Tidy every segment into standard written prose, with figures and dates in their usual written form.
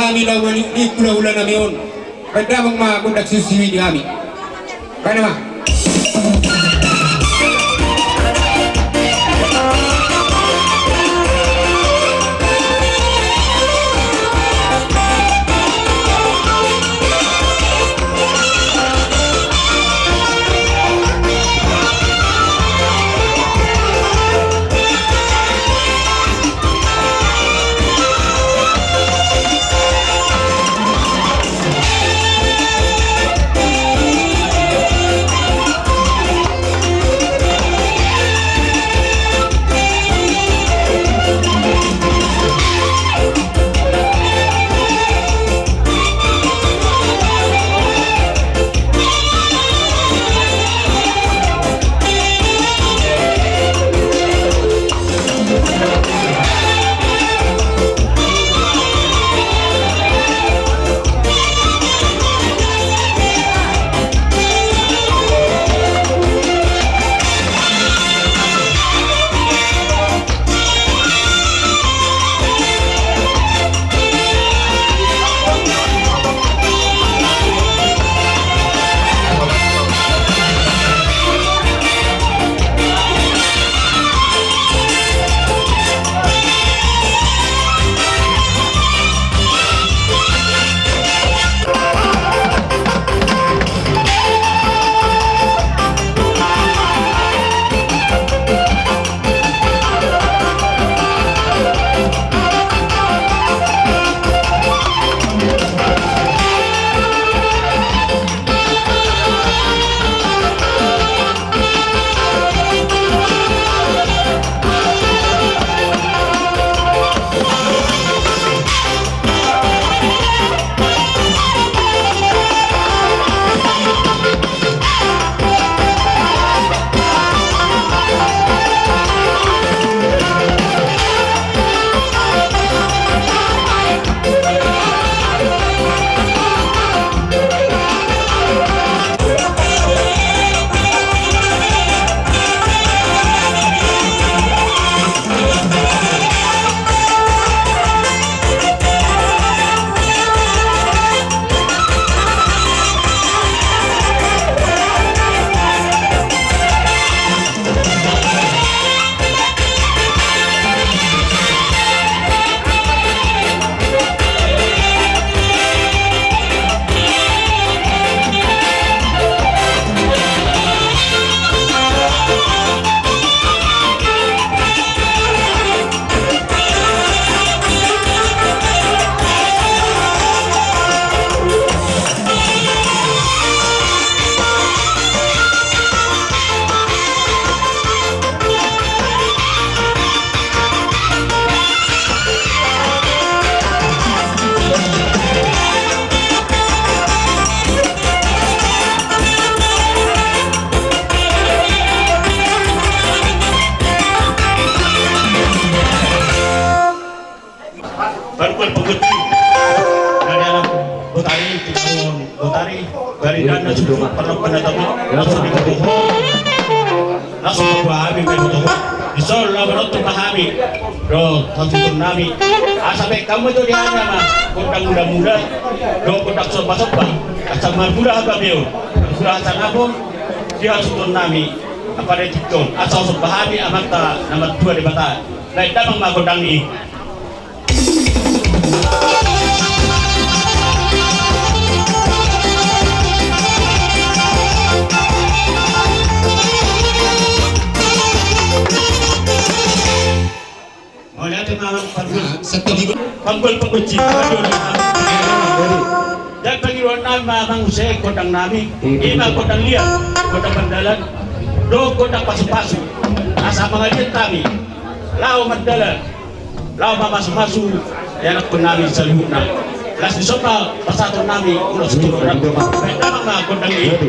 kami daw ni pula-ula na miyon. Kada mga kundak sisiwi di kami. Kaya naman. Barukal pagkuti dari alam Butari Timun Butari dari dana sudah pernah pendatang langsung dikebuhong langsung berbuahami berbutuh disol lawan untuk pahami do langsung nami sampai kamu itu dihanya mah kondang muda-muda do kondang sopa-sopa asal muda apa beliau sudah asal nabung dia langsung nami apa dia cikon asal pahami amata nama dua di bata lain damang mah kondang ini. Panggul penguji dan panggilan nama mangusai kodang nami ima kodang liat kodang bandalan do kodang pasu-pasu asa mengajian kami lau mandalan lau masu-masu yang penami salihuna las disopa pasatun nami ulas turun nama kodang ini.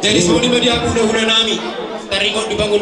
Jadi semuanya dia udah nami. Taringot di bangun